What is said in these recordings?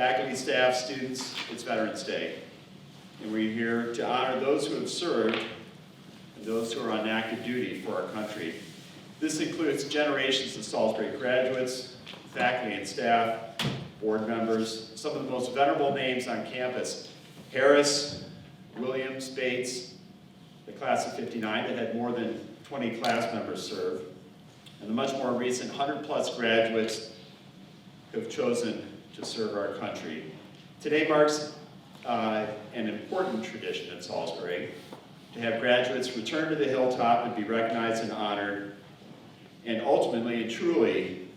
faculty, staff, students, it's Veterans Day. And we're here to honor those who have served and those who are on active duty for our country. This includes generations of Salisbury graduates, faculty and staff, board members, some of the most venerable names on campus. Harris, Williams, Bates, the class of '59 that had more than 20 class members serve, and the much more recent 100+ graduates who have chosen to serve our country. Today marks an important tradition at Salisbury to have graduates return to the Hilltop and be recognized and honored, and ultimately and truly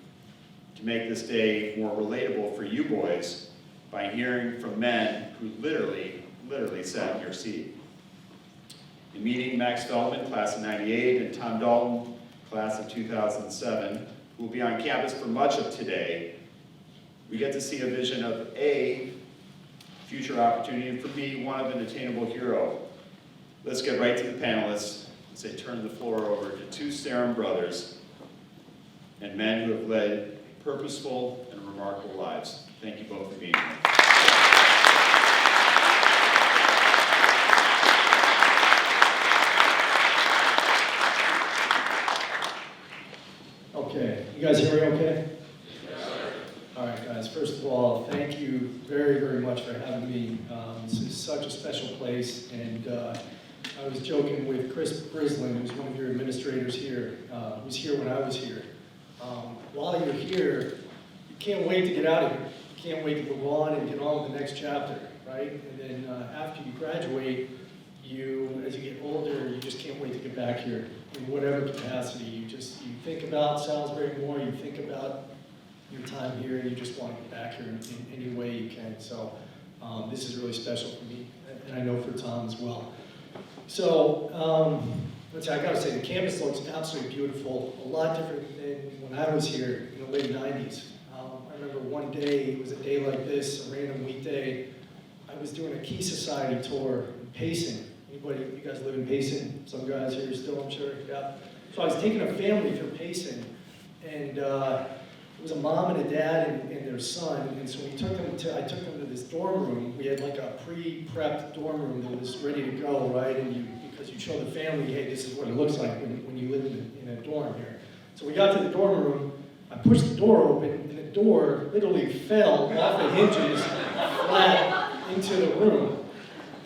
to make this day more relatable for you boys by hearing from men who literally sat in your seat. In meeting Max Feldman, class of '98, and Tom Dalton, class of 2007, who will be on campus for much of today, we get to see a vision of a future opportunity, and for me, one of an attainable hero. Let's get right to the panelists as I turn the floor over to two Sarum brothers and men who have led purposeful and remarkable lives. Thank you both for being here. Okay, you guys hear me okay? All right, guys, first of all, thank you very, very much for having me. This is such a special place, and I was joking with Chris Brislin, who's one of your administrators here, who's here when I was here. While you're here, you can't wait to get out of here. You can't wait to move on and get on with the next chapter, right? And then after you graduate, as you get older, you just can't wait to get back here in whatever capacity. You think about Salisbury more, you think about your time here, and you just want to get back here in any way you can. So this is really special for me, and I know for Tom as well. So I gotta say, the campus looks absolutely beautiful, a lot different than when I was here in the late 90s. I remember one day, it was a day like this, a random weekday, I was doing a Key Society tour in Payson. Anybody, you guys live in Payson? Some guys here still, I'm sure, yeah. So I was taking a family through Payson, and it was a mom and a dad and their son, and so I took them to this dorm room. We had like a pre-prepped dorm room that was ready to go, right? And because you show the family, hey, this is what it looks like when you live in a dorm here. So we got to the dorm room, I pushed the door open, and the door literally fell off the hinges flat into the room.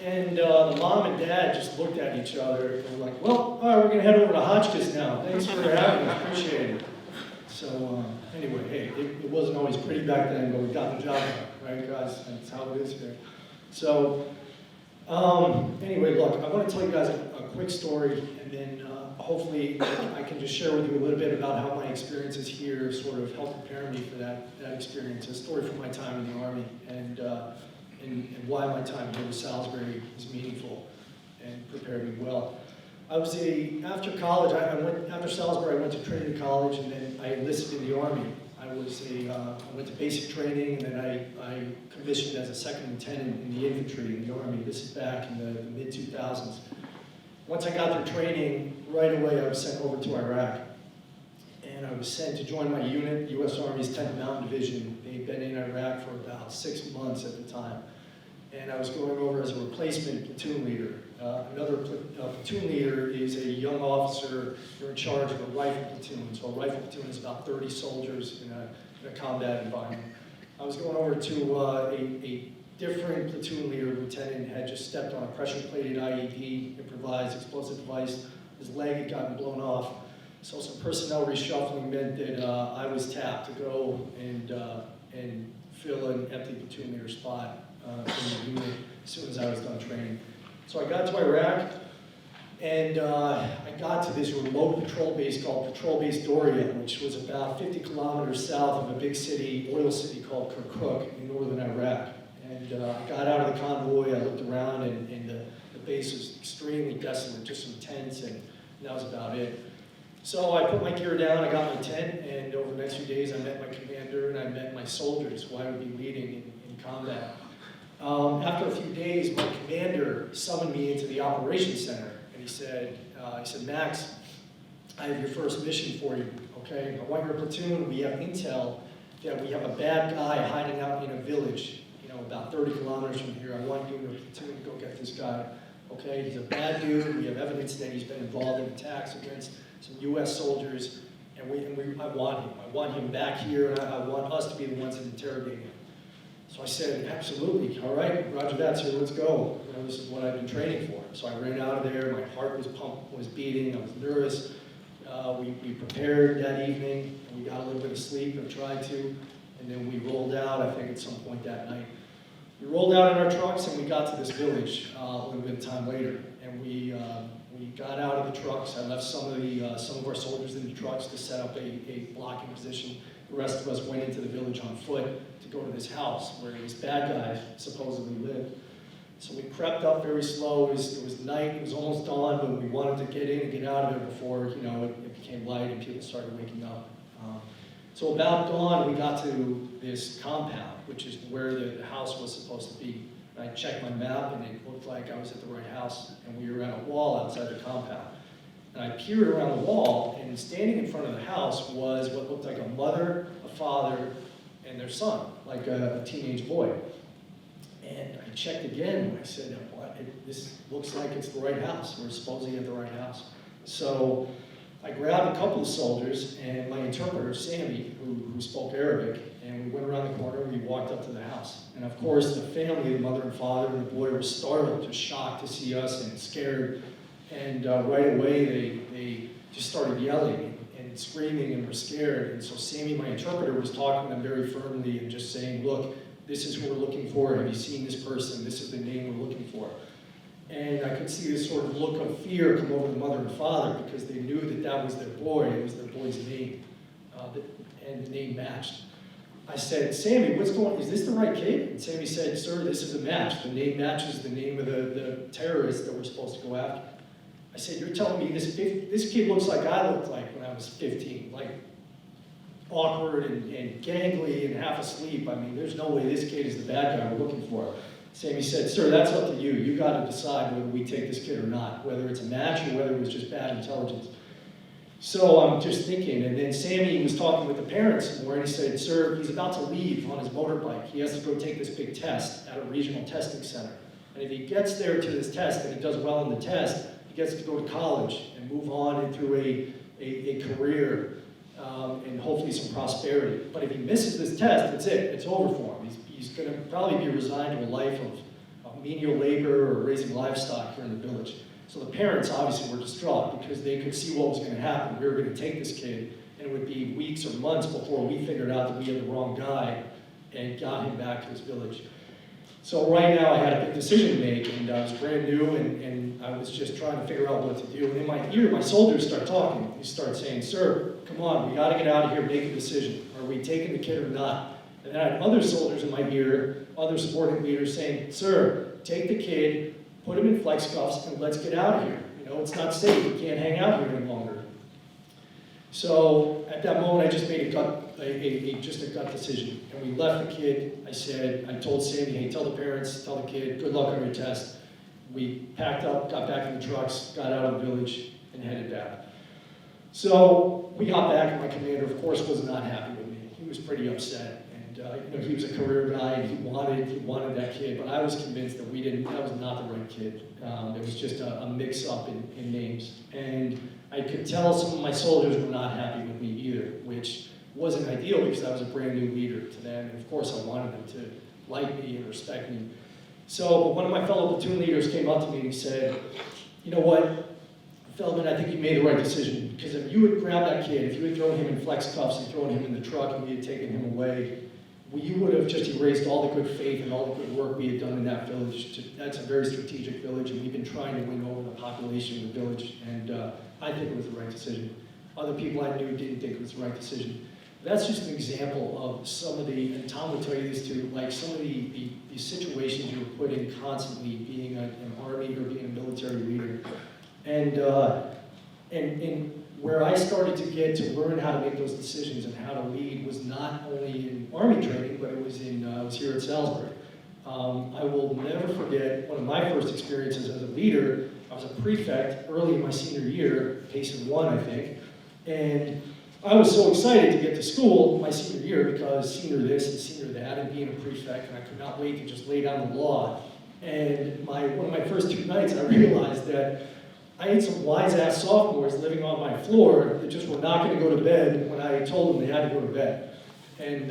And the mom and dad just looked at each other and were like, well, all right, we're gonna head over to Hotchkiss now. Thanks for having us, appreciate it. So anyway, hey, it wasn't always pretty back then, but we got the job done, right, guys? That's how it is here. So anyway, look, I want to tell you guys a quick story, and then hopefully I can just share with you a little bit about how my experiences here sort of helped prepare me for that experience. A story from my time in the Army, and why my time here with Salisbury is meaningful and prepared me well. After college, after Salisbury, I went to Trinity College, and then I enlisted in the Army. I went to basic training, and then I commissioned as a second lieutenant in the infantry in the Army. This is back in the mid-2000s. Once I got through training, right away I was sent over to Iraq. And I was sent to join my unit, U.S. Army's 10th Mountain Division. They'd been in Iraq for about 6 months at the time. And I was going over as a replacement platoon leader. Another platoon leader is a young officer. You're in charge of a rifle platoon. So a rifle platoon is about 30 soldiers in a combat environment. I was going over to a different platoon leader, lieutenant, had just stepped on a pressure-plated IED, improvised explosive device. His leg had gotten blown off. So some personnel reshuffling meant that I was tapped to go and fill an empty platoon leader spot in the unit as soon as I was done training. So I got to Iraq, and I got to this remote patrol base called Patrol Base Doria, which was about 50 kilometers south of a big city, oil city called Kirkuk in northern Iraq. And I got out of the convoy, I looked around, and the base was extremely desolate, just some tents, and that was about it. So I put my gear down, I got my tent, and over the next few days I met my commander and I met my soldiers who I would be leading in combat. After a few days, my commander summoned me into the operations center, and he said, Max, I have your first mission for you, okay? I want your platoon, we have intel that we have a bad guy hiding out in a village about 30 kilometers from here. I want you to go get this guy. Okay, he's a bad dude. We have evidence that he's been involved in attacks against some U.S. soldiers, and I want him. I want him back here, and I want us to be the ones that interrogate him. So I said, absolutely, all right, roger that, sir, let's go. This is what I've been training for. So I ran out of there, my heart was beating, I was nervous. We prepared that evening, and we got a little bit of sleep, or tried to, and then we rolled out, I think at some point that night. We rolled out in our trucks, and we got to this village a little bit of time later, and we got out of the trucks. I left some of our soldiers in the trucks to set up a blocking position. The rest of us went into the village on foot to go to this house where this bad guy supposedly lived. So we crept up very slow. It was night, it was almost dawn, but we wanted to get in and get out of there before it became light and people started waking up. So about dawn, we got to this compound, which is where the house was supposed to be. And I checked my map, and it looked like I was at the right house, and we were at a wall outside the compound. And I peered around the wall, and standing in front of the house was what looked like a mother, a father, and their son, like a teenage boy. And I checked again, and I said, this looks like it's the right house. We're supposedly at the right house. So I grabbed a couple of soldiers and my interpreter, Sammy, who spoke Arabic, and we went around the corner and we walked up to the house. And of course, the family, the mother and father and the boy were startled, just shocked to see us and scared. And right away, they just started yelling and screaming and were scared. And so Sammy, my interpreter, was talking to them very firmly and just saying, look, this is who we're looking for. Have you seen this person? This is the name we're looking for. And I could see this sort of look of fear come over the mother and father because they knew that that was their boy. It was their boy's name, and the name matched. I said, Sammy, what's going on? Is this the right kid? And Sammy said, sir, this is a match. The name matches the name of the terrorist that we're supposed to go after. I said, you're telling me this kid looks like I looked like when I was 15, like awkward and gangly and half asleep. I mean, there's no way this kid is the bad guy we're looking for. Sammy said, sir, that's up to you. You got to decide whether we take this kid or not, whether it's a match or whether it was just bad intelligence. So I'm just thinking, and then Sammy was talking with the parents more, and he said, sir, he's about to leave on his motorbike. He has to go take this big test at a regional testing center. And if he gets there to this test and he does well in the test, he gets to go to college and move on into a career and hopefully some prosperity. But if he misses this test, that's it. It's over for him. He's going to probably be resigned to a life of menial labor or raising livestock here in the village. So the parents obviously were distraught because they could see what was going to happen. We were going to take this kid, and it would be weeks or months before we figured out that we had the wrong guy and got him back to his village. So right now I had a big decision to make, and I was brand new, and I was just trying to figure out what to do. And in my ear, my soldiers start talking. They start saying, sir, come on, we got to get out of here, make a decision. Are we taking the kid or not? And then I had other soldiers in my ear, other supporting leaders saying, sir, take the kid, put him in flex cuffs, and let's get out of here. It's not safe. We can't hang out here any longer. So at that moment, I just made a gut decision. And we left the kid. I told Sammy, hey, tell the parents, tell the kid, good luck on your test. We packed up, got back in the trucks, got out of the village, and headed back. So we got back, and my commander, of course, was not happy with me. He was pretty upset. And he was a career guy, and he wanted that kid, but I was convinced that that was not the right kid. It was just a mix-up in names. And I could tell some of my soldiers were not happy with me either, which wasn't ideal because I was a brand new leader to them, and of course I wanted them to like me and respect me. So one of my fellow platoon leaders came up to me and he said, you know what, Feldman, I think you made the right decision, because if you had grabbed that kid, if you had thrown him in flex cuffs and thrown him in the truck and we had taken him away, you would have just erased all the good faith and all the good work we had done in that village. That's a very strategic village, and we've been trying to win over the population of the village, and I think it was the right decision. Other people I knew didn't think it was the right decision. That's just an example of some of and Tom will tell you this too, like some of the situations you're put in constantly being an army or being a military leader. And where I started to get to learn how to make those decisions and how to lead was not only in Army training, but it was I was here at Salisbury. I will never forget one of my first experiences as a leader. I was a prefect early in my senior year, Pace 1, I think, and I was so excited to get to school my senior year because senior this and senior that and being a prefect, and I could not wait to just lay down the law. And one of my first 2 nights, I realized that I had some wise-ass sophomores living on my floor that just were not going to go to bed when I told them they had to go to bed. And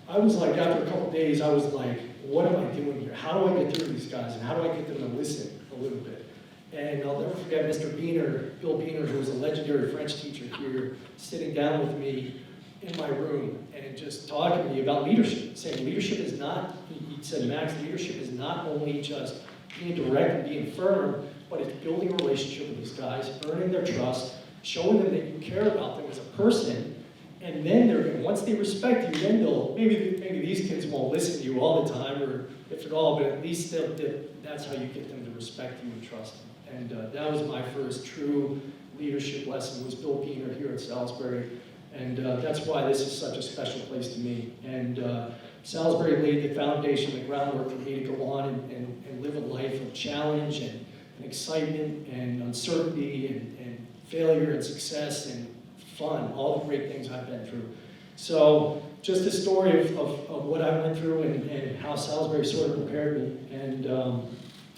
I was like, after a couple of days, I was like, what am I doing here? How do I get through these guys? And how do I get them to listen a little bit? And I'll never forget Mr. Biener, Bill Biener, who was a legendary French teacher here, sitting down with me in my room and just talking to me about leadership, saying leadership is not, he said, Max, leadership is not only just being direct and being firm, but it's building a relationship with these guys, earning their trust, showing them that you care about them as a person, and then they're going to, once they respect you, then they'll, maybe these kids won't listen to you all the time, or if at all, but at least that's how you get them to respect you and trust them. And that was my first true leadership lesson, was Bill Biener here at Salisbury. And that's why this is such a special place to me. And Salisbury laid the foundation, the groundwork for me to go on and live a life of challenge and excitement and uncertainty and failure and success and fun, all the great things I've been through. So just a story of what I went through and how Salisbury sort of prepared me. And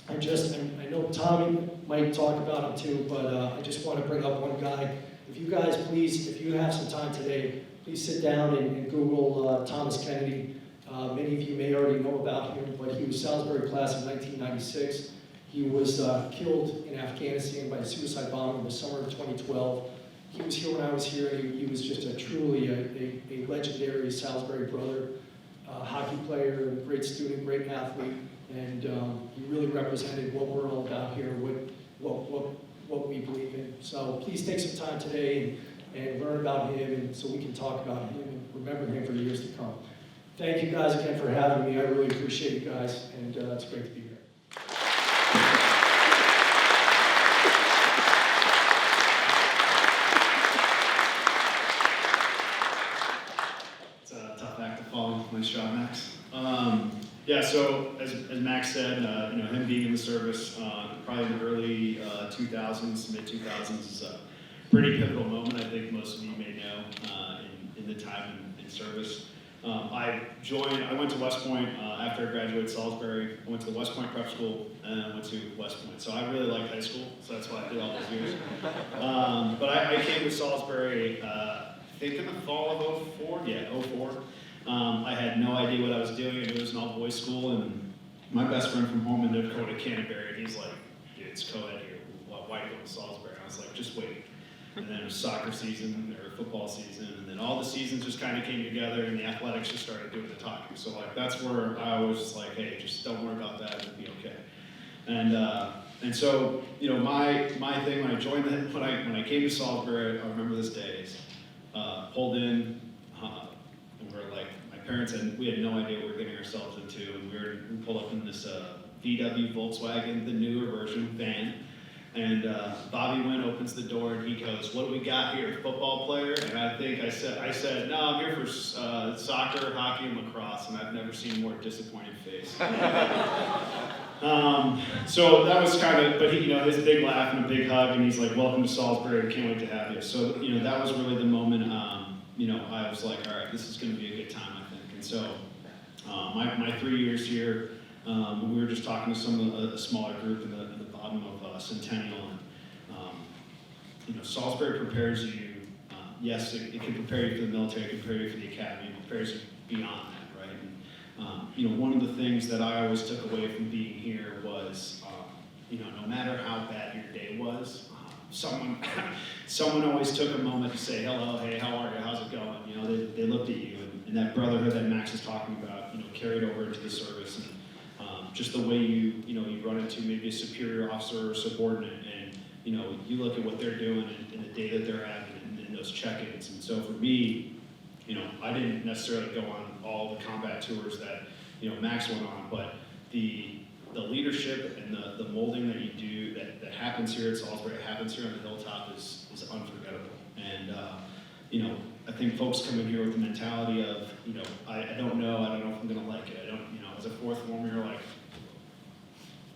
I know Tommy might talk about him too, but I just want to bring up one guy. If you guys, please, if you have some time today, please sit down and Google Thomas Kennedy. Many of you may already know about him, but he was Salisbury class of 1996. He was killed in Afghanistan by a suicide bomber in the summer of 2012. He was here when I was here, and he was just truly a legendary Salisbury brother, hockey player, great student, great athlete, and he really represented what we're all about here, what we believe in. So please take some time today and learn about him, and so we can talk about him and remember him for years to come. Thank you guys again for having me. I really appreciate you guys, and it's great to be here. It's a tough act to follow. Nice job, Max. Yeah, so as Max said, him being in the service probably in the early 2000s, mid-2000s is a pretty pivotal moment. I think most of you may know in the time in service. I went to West Point after I graduated Salisbury. I went to the West Point Prep School and I went to West Point. So I really liked high school, so that's why I did all those years. But I came to Salisbury, I think in the fall of 04. Yeah, 04. I had no idea what I was doing. It was an all-boys school, and my best friend from home in Dakota, Canterbury, he's like, dude, it's co-ed here. Why are you going to Salisbury? I was like, just wait. And then it was soccer season, or football season, and then all the seasons just kind of came together, and the athletics just started doing the talking. So like that's where I was just like, hey, just don't worry about that, it'll be okay. And so my thing when I joined when I came to Salisbury, I remember this day, is pulled in, and we're like, my parents we had no idea what we were getting ourselves into, and we pulled up in this VW Volkswagen, the newer version van. And Bobby Wynn opens the door and he goes, "What do we got here? Football player?" And I think I said, "No, I'm here for soccer, hockey, and lacrosse." And I've never seen a more disappointed face. So that was kind of, but he, his big laugh and a big hug, and he's like, "Welcome to Salisbury. Can't wait to have you." So that was really the moment. I was like, "All right, this is going to be a good time, I think." And so my 3 years here, we were just talking to some of a smaller group in the bottom of Centennial, and Salisbury prepares you. Yes, it can prepare you for the military, it can prepare you for the academy, it prepares you beyond that, right? And one of the things that I always took away from being here was, no matter how bad your day was, someone always took a moment to say, "Hello, hey, how are you? How's it going?" They looked at you, and that brotherhood that Max is talking about, carried over into the service, and just the way you run into maybe a superior officer or subordinate, and you look at what they're doing and the day that they're having and those check-ins. And so for me, I didn't necessarily go on all the combat tours that Max went on, but the leadership and the molding that you do that happens here at Salisbury, happens here on the Hilltop is unforgettable. And I think folks come in here with the mentality of I don't know if I'm gonna like it. I don't as a fourth former, you're like,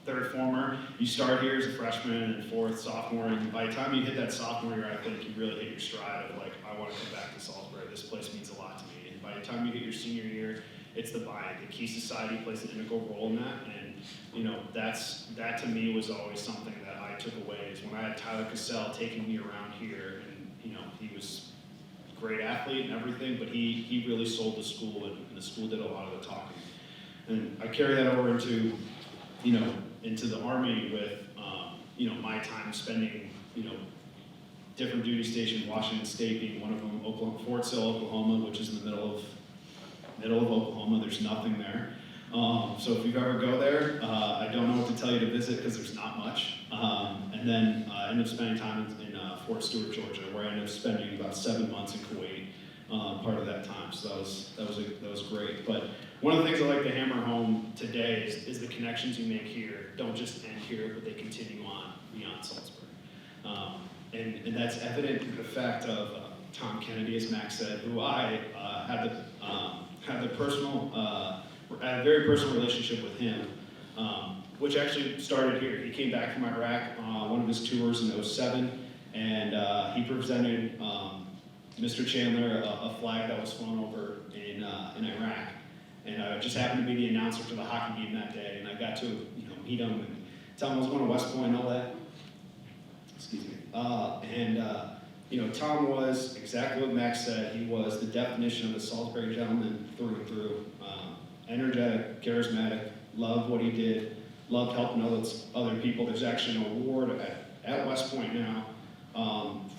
third former, you start here as a freshman and fourth, sophomore, and by the time you hit that sophomore year, I think you really hit your stride of like, I want to come back to Salisbury. This place means a lot to me. And by the time you hit your senior year, it's the buy-in. The Key Society plays an integral role in that, and that to me was always something that I took away. Is when I had Tyler Cassell taking me around here, and he was a great athlete and everything, but he really sold the school, and the school did a lot of the talking. And I carry that over into the Army with my time spending different duty stations, Washington State being one of them, Fort Sill, Oklahoma, which is in the middle of Oklahoma. There's nothing there. So if you ever go there, I don't know what to tell you to visit because there's not much. And then I ended up spending time in Fort Stewart, Georgia, where I ended up spending about 7 months in Kuwait, part of that time. So that was great. But one of the things I like to hammer home today is the connections you make here don't just end here, but they continue on beyond Salisbury. And that's evident through the fact of Tom Kennedy, as Max said, who I had a very personal relationship with him, which actually started here. He came back from Iraq on one of his tours in '07, and he presented Mr. Chandler a flag that was flown over in Iraq. And I just happened to be the announcer for the hockey game that day, and I got to meet him and tell him I was going to West Point and all that. Excuse me. Tom was exactly what Max said. He was the definition of a Salisbury gentleman through and through. Energetic, charismatic, loved what he did, loved helping other people. There's actually an award at West Point now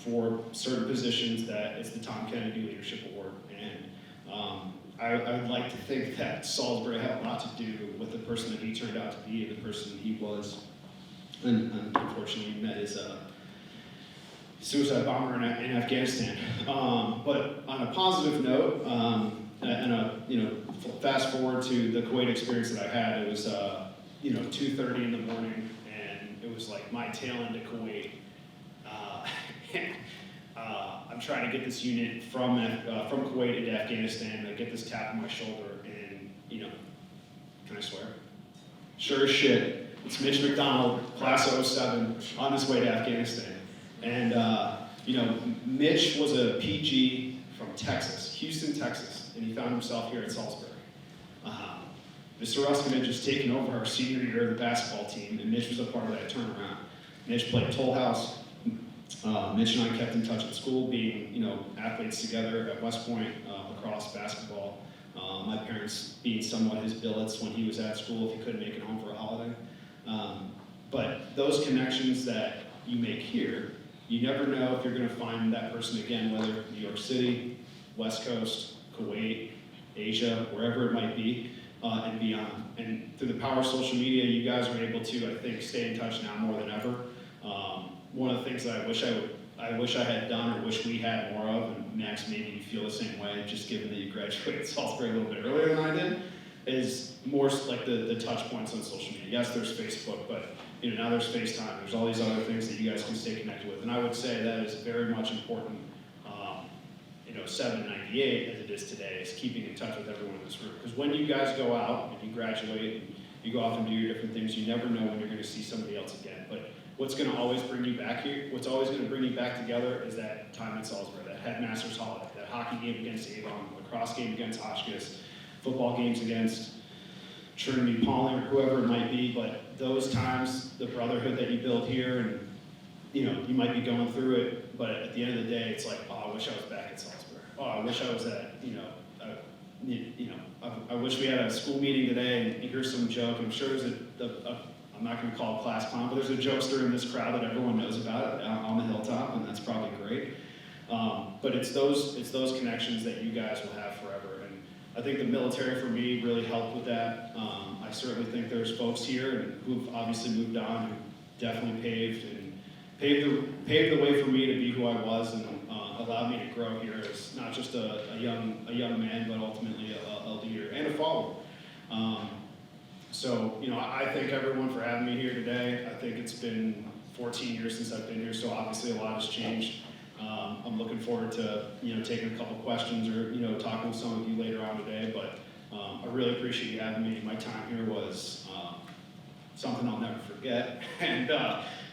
for certain positions that is the Tom Kennedy Leadership Award. And I would like to think that Salisbury had a lot to do with the person that he turned out to be, the person he was. And unfortunately met his suicide bomber in Afghanistan. But on a positive note, fast forward to the Kuwait experience that I had, it was 2:30 in the morning, and it was like my tail end of Kuwait. I'm trying to get this unit from Kuwait into Afghanistan. I get this tap on my shoulder, and can I swear? Sure as shit, it's Mitch McDonald, class of '07, on his way to Afghanistan. And Mitch was a PG from Texas, Houston, Texas, and he found himself here at Salisbury. Mr. Ruskin had just taken over our senior year of the basketball team, and Mitch was a part of that turnaround. Mitch played Toll House. Mitch and I kept in touch at school, being athletes together at West Point, lacrosse, basketball. My parents being somewhat his billets when he was at school if he couldn't make it home for a holiday. But those connections that you make here, you never know if you're going to find that person again, whether New York City, West Coast, Kuwait, Asia, wherever it might be, and beyond. And through the power of social media, you guys are able to, I think, stay in touch now more than ever. One of the things that I wish I had done, or wish we had more of, and Max, maybe you feel the same way, just given that you graduated Salisbury a little bit earlier than I did, is more like the touch points on social media. Yes, there's Facebook, but now there's FaceTime. There's all these other things that you guys can stay connected with, and I would say that is very much important. 798 as it is today is keeping in touch with everyone in this room. Because when you guys go out and you graduate and you go off and do your different things, you never know when you're going to see somebody else again. But what's going to always bring you back here, what's always going to bring you back together is that time in Salisbury, that headmaster's holiday, that hockey game against Avon, lacrosse game against Hotchkiss, football games against Trinity Pauling or whoever it might be. But those times, the brotherhood that you build here, and you might be going through it, but at the end of the day, it's like, oh, I wish I was back at Salisbury. Oh, I wish I was at, I wish we had a school meeting today and here's some joke. I'm sure there's I'm not going to call it class clown, but there's a jokester in this crowd that everyone knows about on the Hilltop, and that's probably great. But it's those connections that you guys will have forever. And I think the military for me really helped with that. I certainly think there's folks here who've obviously moved on, who definitely paved the way for me to be who I was, and allowed me to grow here as not just a young man, but ultimately a leader and a follower. I thank everyone for having me here today. I think it's been 14 years since I've been here, so obviously a lot has changed. I'm looking forward to taking a couple questions or talking with some of you later on today. But I really appreciate you having me. My time here was something I'll never forget. And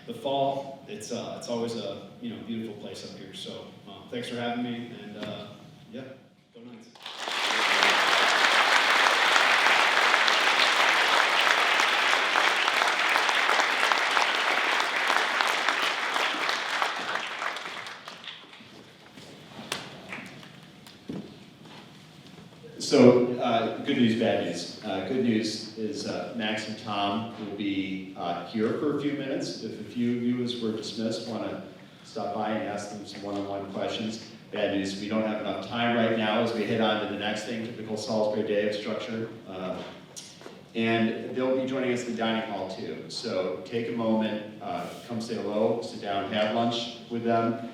the fall, it's always a beautiful place up here. So thanks for having me, and yeah, go Knights. So, good news, bad news. Good news is Max and Tom will be here for a few minutes. If a few viewers were dismissed, want to stop by and ask them some one-on-one questions. Bad news, we don't have enough time right now as we head on to the next thing, typical Salisbury day of structure. And they'll be joining us in the dining hall too. So take a moment, come say hello, sit down, have lunch with them.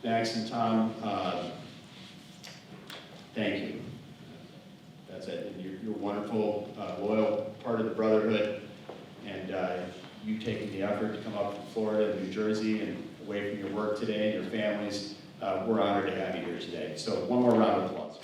Max and Tom, thank you. That's it. And you're a wonderful, loyal part of the brotherhood. And you taking the effort to come up from Florida and New Jersey and away from your work today and your families. We're honored to have you here today. So one more round of applause.